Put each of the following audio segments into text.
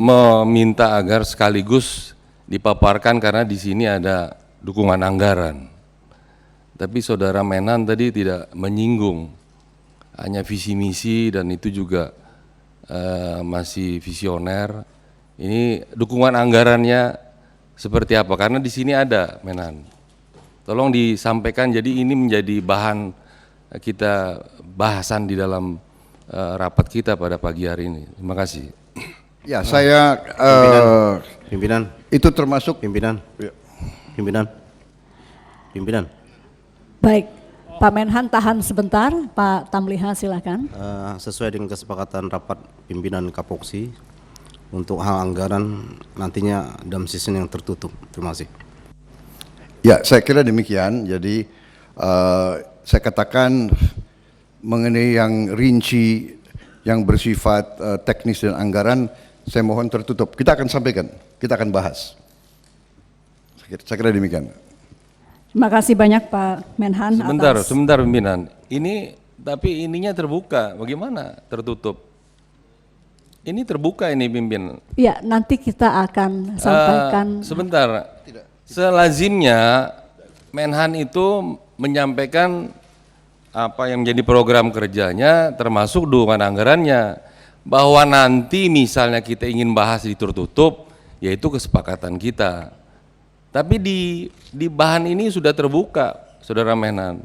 meminta agar sekaligus dipaparkan karena di sini ada dukungan anggaran. Tapi Saudara Menhan tadi tidak menyinggung, hanya visi misi dan itu juga masih visioner. Ini dukungan anggarannya seperti apa? Karena di sini ada Menhan. Tolong disampaikan, jadi ini menjadi bahan kita bahasan di dalam rapat kita pada pagi hari ini. Terima kasih. Ya, saya Pimpinan. itu termasuk Pimpinan. Baik, Pak Menhan tahan sebentar, Pak Tamliha silakan. Sesuai dengan kesepakatan rapat pimpinan Kapoksi untuk hal anggaran nantinya dalam sistem yang tertutup. Terima kasih. ya, saya kira demikian. Jadi saya katakan mengenai yang rinci, yang bersifat teknis dan anggaran, saya mohon tertutup. Kita akan sampaikan, kita akan bahas. Saya kira demikian. Terima kasih banyak Pak Menhan. Sebentar pimpinan. Ini tapi ininya terbuka, bagaimana tertutup? Ini terbuka ini pimpinan. Ya, nanti kita akan sampaikan. Sebentar. Selazimnya Menhan itu menyampaikan apa yang menjadi program kerjanya termasuk dukungan anggarannya, bahwa nanti misalnya kita ingin bahas di tertutup yaitu kesepakatan kita. Tapi di bahan ini sudah terbuka, Saudara Menhan.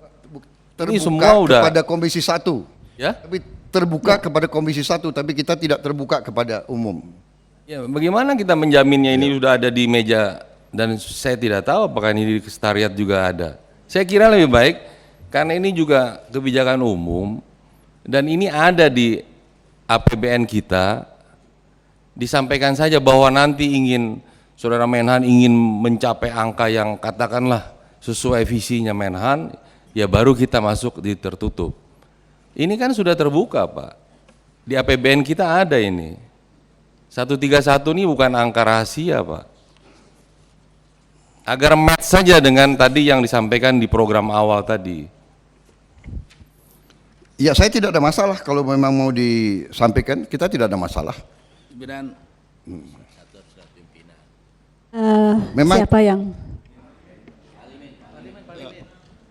Terbuka ini semua kepada Komisi 1. Ya? Tapi terbuka kepada Komisi 1, tapi kita tidak terbuka kepada umum. Ya, bagaimana kita menjaminnya ini sudah ada di meja dan saya tidak tahu apakah ini di sekretariat juga ada. Saya kira lebih baik karena ini juga kebijakan umum dan ini ada di APBN kita, disampaikan saja bahwa nanti Saudara Menhan ingin mencapai angka yang katakanlah sesuai visinya Menhan, ya baru kita masuk di tertutup. Ini kan sudah terbuka Pak, di APBN kita ada ini. 131 ini bukan angka rahasia Pak. Agar match saja dengan tadi yang disampaikan di program awal tadi. Ya, saya tidak ada masalah kalau memang mau disampaikan, kita tidak ada masalah. Pimpinan. Memang siapa yang?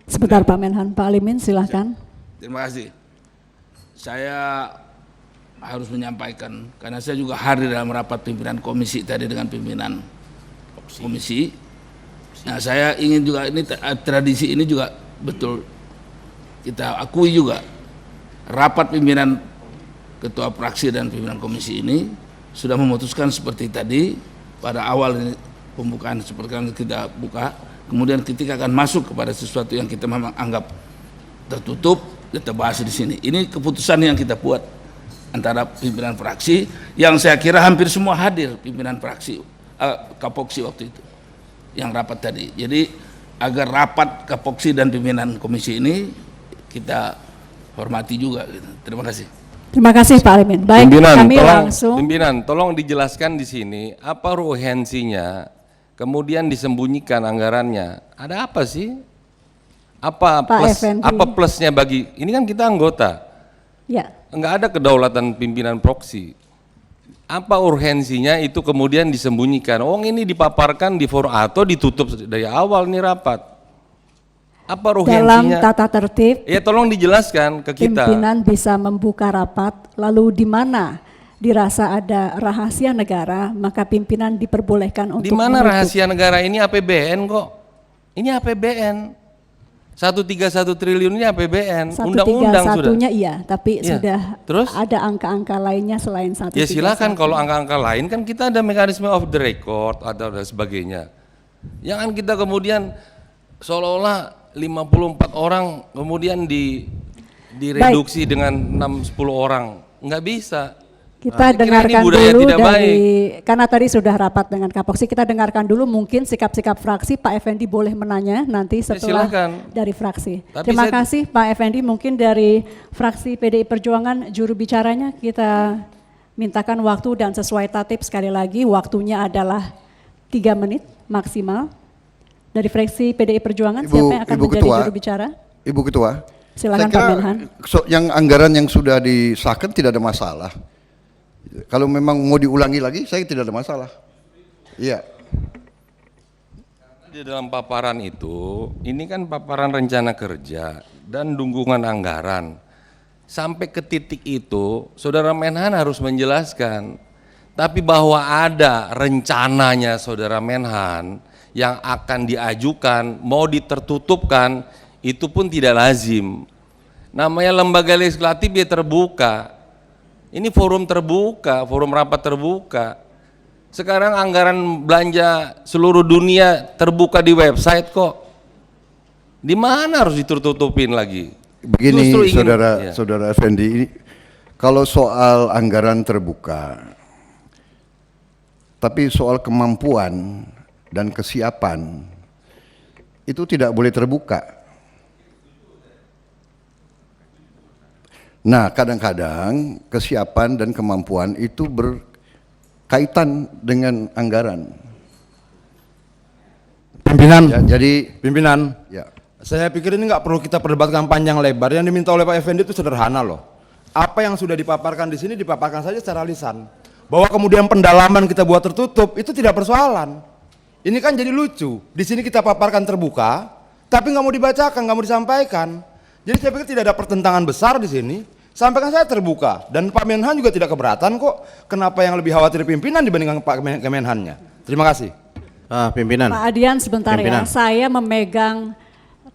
Sebentar Pak Menhan, Pak Alimin silahkan. Terima kasih. Saya harus menyampaikan karena saya juga hadir dalam rapat pimpinan komisi tadi dengan pimpinan komisi. Nah, saya ingin juga ini tradisi ini juga betul kita akui juga. Rapat pimpinan ketua fraksi dan pimpinan komisi ini sudah memutuskan seperti tadi pada awal ini pembukaan seperti yang kita buka, kemudian ketika akan masuk kepada sesuatu yang kita memang anggap tertutup, kita bahas di sini. Ini keputusan yang kita buat antara pimpinan fraksi yang saya kira hampir semua hadir pimpinan fraksi Kapoksi waktu itu yang rapat tadi. Jadi agar rapat Kapoksi dan pimpinan komisi ini kita hormati juga gitu. Terima kasih. Terima kasih Pak Alimin. Baik, Pimpinan, tolong dijelaskan di sini apa urgensinya, kemudian disembunyikan anggarannya. Ada apa sih? Apa plusnya bagi ini kan kita anggota. Ya. Enggak ada kedaulatan pimpinan proksi. Apa urgensinya itu kemudian disembunyikan? Oh, ini dipaparkan di forum atau ditutup dari awal nih rapat. Apa urgensinya? Dalam tata tertib, ya tolong dijelaskan ke kita. Pimpinan bisa membuka rapat, lalu di mana dirasa ada rahasia negara, maka pimpinan diperbolehkan untuk di mana menutup. Rahasia negara ini APBN kok? Ini APBN. 131 triliun ini APBN, undang-undang sudah. 131-nya iya, tapi ya. Sudah Terus? ada angka-angka lainnya selain 131. Ya silakan kalau angka-angka lain kan kita ada mekanisme off the record atau dan sebagainya. Jangan kita kemudian seolah-olah 54 orang kemudian direduksi dengan 6-10 orang. Enggak bisa. Kita dengarkan dulu karena tadi sudah rapat dengan Kapoksi, kita dengarkan dulu mungkin sikap-sikap fraksi. Pak Effendi boleh menanya nanti setelah dari fraksi. Terima kasih Pak Effendi. Mungkin dari fraksi PDI Perjuangan juru bicaranya kita mintakan waktu dan sesuai tatip sekali lagi waktunya adalah 3 menit maksimal. Dari fraksi PDI Perjuangan siapa yang akan menjadi juru bicara? Ibu Ketua. Silakan Pak Menhan. Yang anggaran yang sudah disahkan tidak ada masalah. Kalau memang mau diulangi lagi, saya tidak ada masalah. Iya. Di dalam paparan itu, ini kan paparan rencana kerja dan dukungan anggaran. Sampai ke titik itu, Saudara Menhan harus menjelaskan. Tapi bahwa ada rencananya Saudara Menhan yang akan diajukan, mau ditertutupkan, itu pun tidak lazim. Namanya lembaga legislatif ya terbuka. Ini forum terbuka, forum rapat terbuka. Sekarang anggaran belanja seluruh dunia terbuka di website kok. Di mana harus ditutupin lagi? Begini ya. Saudara Effendi, kalau soal anggaran terbuka, tapi soal kemampuan dan kesiapan itu tidak boleh terbuka. Nah, kadang-kadang kesiapan dan kemampuan itu berkaitan dengan anggaran. Pimpinan, Ya, jadi pimpinan, ya, saya pikir ini nggak perlu kita perdebatkan panjang lebar. Yang diminta oleh Pak Effendi itu sederhana loh. Apa yang sudah dipaparkan di sini dipaparkan saja secara lisan. Bahwa kemudian pendalaman kita buat tertutup itu tidak persoalan. Ini kan jadi lucu. Di sini kita paparkan terbuka, tapi nggak mau dibacakan, nggak mau disampaikan. Jadi saya pikir tidak ada pertentangan besar di sini. Sampaikan saya terbuka dan Pak Menhan juga tidak keberatan kok. Kenapa yang lebih khawatir pimpinan dibandingkan Pak Menhannya? Terima kasih. Pimpinan. Pak Adian sebentar Pimpinan. ya, saya memegang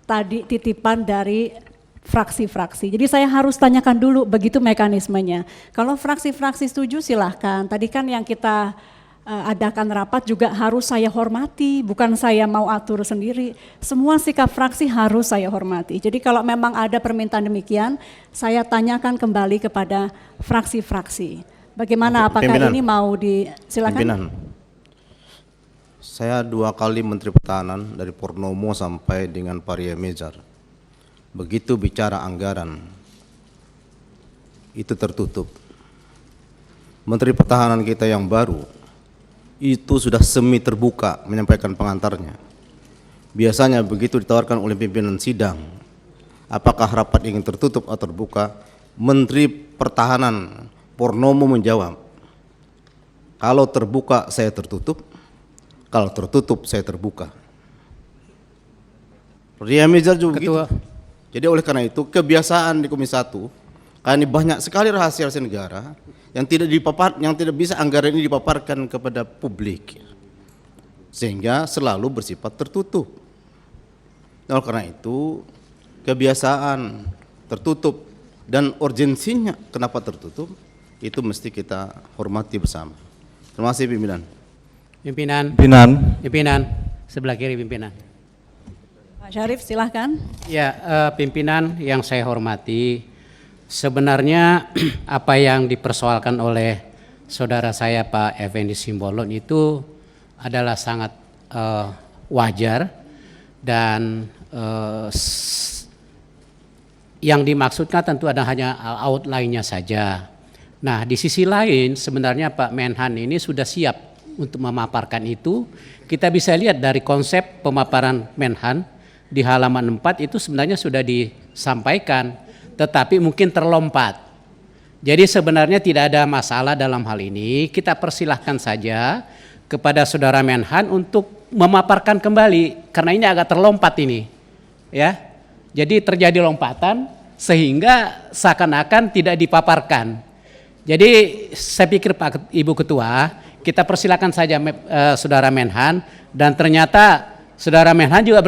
tadi titipan dari fraksi-fraksi. Jadi saya harus tanyakan dulu begitu mekanismenya. Kalau fraksi-fraksi setuju silahkan. Tadi kan yang kita adakan rapat juga harus saya hormati, bukan saya mau atur sendiri. Semua sikap fraksi harus saya hormati. Jadi kalau memang ada permintaan demikian, saya tanyakan kembali kepada fraksi-fraksi. Bagaimana, apakah Pimpinan. ini mau disilakan? Pimpinan. Saya 2 kali Menteri Pertahanan dari Purnomo sampai dengan Pak Riamizar. Begitu bicara anggaran, itu tertutup. Menteri Pertahanan kita yang baru, itu sudah semi terbuka menyampaikan pengantarnya. Biasanya begitu ditawarkan oleh pimpinan sidang, apakah rapat ingin tertutup atau terbuka, Menteri Pertahanan Purnomo menjawab, kalau terbuka saya tertutup, kalau tertutup saya terbuka. Riamizar juga begitu. Jadi oleh karena itu kebiasaan di Komisi 1, karena ini banyak sekali rahasia-rahasia negara yang tidak bisa anggaran ini dipaparkan kepada publik, sehingga selalu bersifat tertutup. Oleh karena itu kebiasaan tertutup dan urgensinya kenapa tertutup itu mesti kita hormati bersama. Terima kasih pimpinan. Pimpinan, sebelah kiri pimpinan. Pak Syarif silahkan. Ya, pimpinan yang saya hormati, sebenarnya apa yang dipersoalkan oleh saudara saya Pak Effendi Simbolon itu adalah sangat wajar dan yang dimaksudkan tentu ada hanya outline-nya saja. Nah, di sisi lain sebenarnya Pak Menhan ini sudah siap untuk memaparkan itu. Kita bisa lihat dari konsep pemaparan Menhan di halaman 4 itu sebenarnya sudah disampaikan, tetapi mungkin terlompat. Jadi sebenarnya tidak ada masalah dalam hal ini. Kita persilahkan saja kepada saudara Menhan untuk memaparkan kembali, karena ini agak terlompat ini, ya. Jadi terjadi lompatan sehingga seakan-akan tidak dipaparkan. Jadi saya pikir Pak Ibu Ketua, kita persilakan saja saudara Menhan, dan ternyata saudara Menhan juga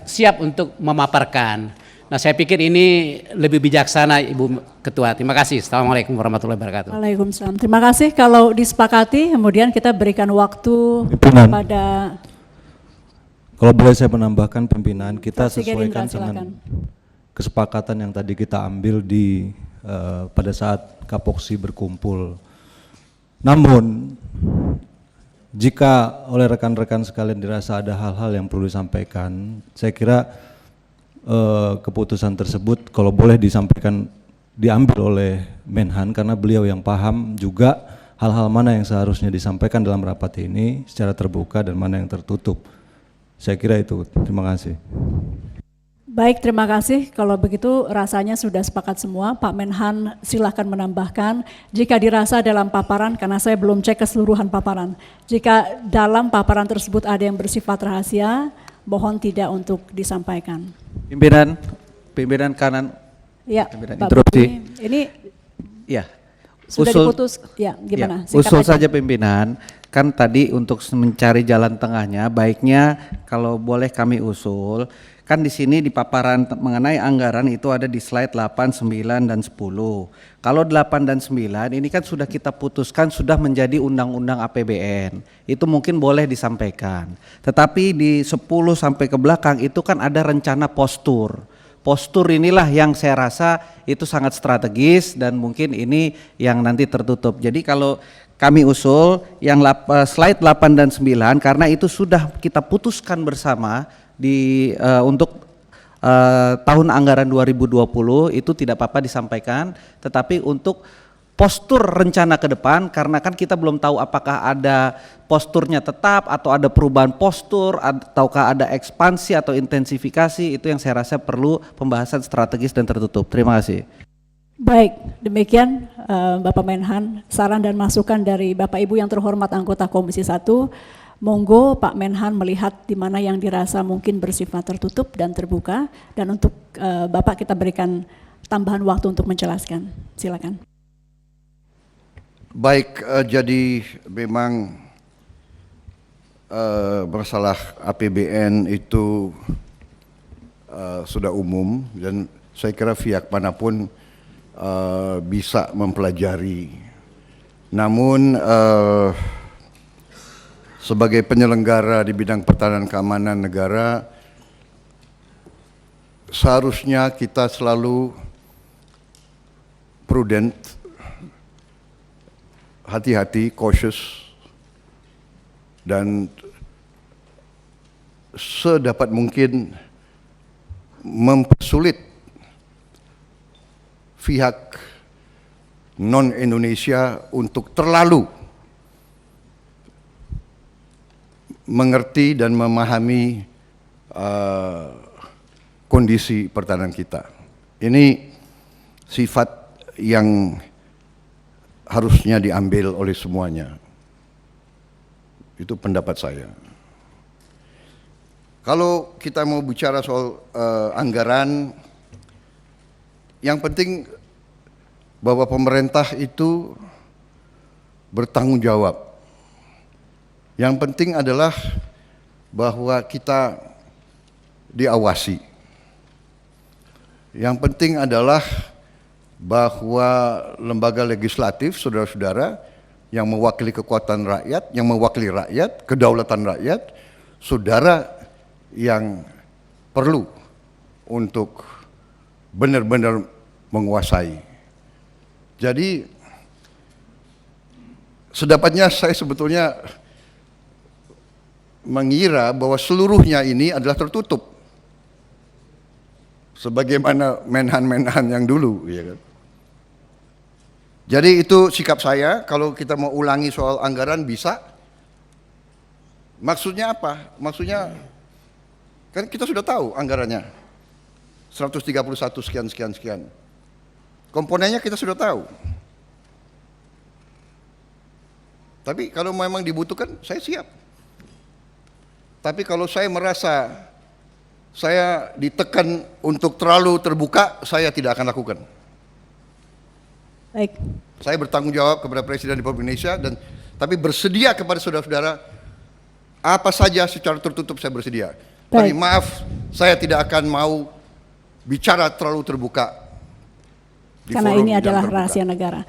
siap untuk memaparkan. Nah, saya pikir ini lebih bijaksana Ibu Ketua. Terima kasih. Assalamualaikum warahmatullahi wabarakatuh. Waalaikumsalam. Terima kasih. Kalau disepakati, kemudian kita berikan waktu Pimpinan. kepada Kalau boleh saya menambahkan pimpinan, kita Fraksi sesuaikan Gerindra, silakan. dengan kesepakatan yang tadi kita ambil di pada saat Kapoksi berkumpul. Namun jika oleh rekan-rekan sekalian dirasa ada hal-hal yang perlu disampaikan, saya kira keputusan tersebut kalau boleh disampaikan diambil oleh Menhan, karena beliau yang paham juga hal-hal mana yang seharusnya disampaikan dalam rapat ini secara terbuka dan mana yang tertutup. Saya kira itu. Terima kasih. Baik, terima kasih. Kalau begitu rasanya sudah sepakat semua. Pak Menhan silahkan menambahkan. Jika dirasa dalam paparan, karena saya belum cek keseluruhan paparan, jika dalam paparan tersebut ada yang bersifat rahasia, mohon tidak untuk disampaikan. Pimpinan kanan. Ya, Pimpinan Pak interupsi. Budi, ini Ya. sudah diputus. Ya, gimana? Ya, Singkat usul aja. saja pimpinan, kan tadi untuk mencari jalan tengahnya, baiknya kalau boleh kami usul, kan di sini di paparan mengenai anggaran itu ada di slide 8, 9, dan 10. Kalau 8 dan 9 ini kan sudah kita putuskan sudah menjadi undang-undang APBN. Itu mungkin boleh disampaikan. Tetapi di 10 sampai ke belakang itu kan ada rencana postur. Postur inilah yang saya rasa itu sangat strategis dan mungkin ini yang nanti tertutup. Jadi kalau kami usul yang slide 8 dan 9 karena itu sudah kita putuskan bersama untuk tahun anggaran 2020 itu tidak apa-apa disampaikan, tetapi untuk postur rencana ke depan karena kan kita belum tahu apakah ada posturnya tetap atau ada perubahan postur ataukah ada ekspansi atau intensifikasi, itu yang saya rasa perlu pembahasan strategis dan tertutup. Terima kasih. Baik, demikian Bapak Menhan, saran dan masukan dari Bapak Ibu yang terhormat anggota Komisi 1. Monggo Pak Menhan melihat di mana yang dirasa mungkin bersifat tertutup dan terbuka, dan untuk Bapak kita berikan tambahan waktu untuk menjelaskan. Silakan. Baik, jadi memang masalah APBN itu sudah umum dan saya kira pihak manapun bisa mempelajari. Namun sebagai penyelenggara di bidang pertahanan keamanan negara, seharusnya kita selalu prudent, hati-hati, cautious, dan sedapat mungkin mempersulit pihak non-Indonesia untuk terlalu mengerti dan memahami kondisi pertahanan kita. Ini sifat yang harusnya diambil oleh semuanya. Itu pendapat saya. Kalau kita mau bicara soal anggaran, yang penting bahwa pemerintah itu bertanggung jawab. Yang penting adalah bahwa kita diawasi. Yang penting adalah bahwa lembaga legislatif, saudara-saudara, yang mewakili kekuatan rakyat, yang mewakili rakyat, kedaulatan rakyat, saudara yang perlu untuk benar-benar menguasai. Jadi sedapatnya saya sebetulnya mengira bahwa seluruhnya ini adalah tertutup, sebagaimana menhan-menhan yang dulu, ya kan? Jadi itu sikap saya. Kalau kita mau ulangi soal anggaran bisa. Maksudnya apa? Maksudnya kan kita sudah tahu anggarannya 131 sekian. Komponennya kita sudah tahu. Tapi kalau memang dibutuhkan, saya siap. Tapi kalau saya merasa saya ditekan untuk terlalu terbuka, saya tidak akan lakukan. Baik. Saya bertanggung jawab kepada Presiden Republik Indonesia tapi bersedia kepada saudara-saudara apa saja secara tertutup saya bersedia. Tapi maaf, saya tidak akan mau bicara terlalu terbuka. Karena ini adalah rahasia negara.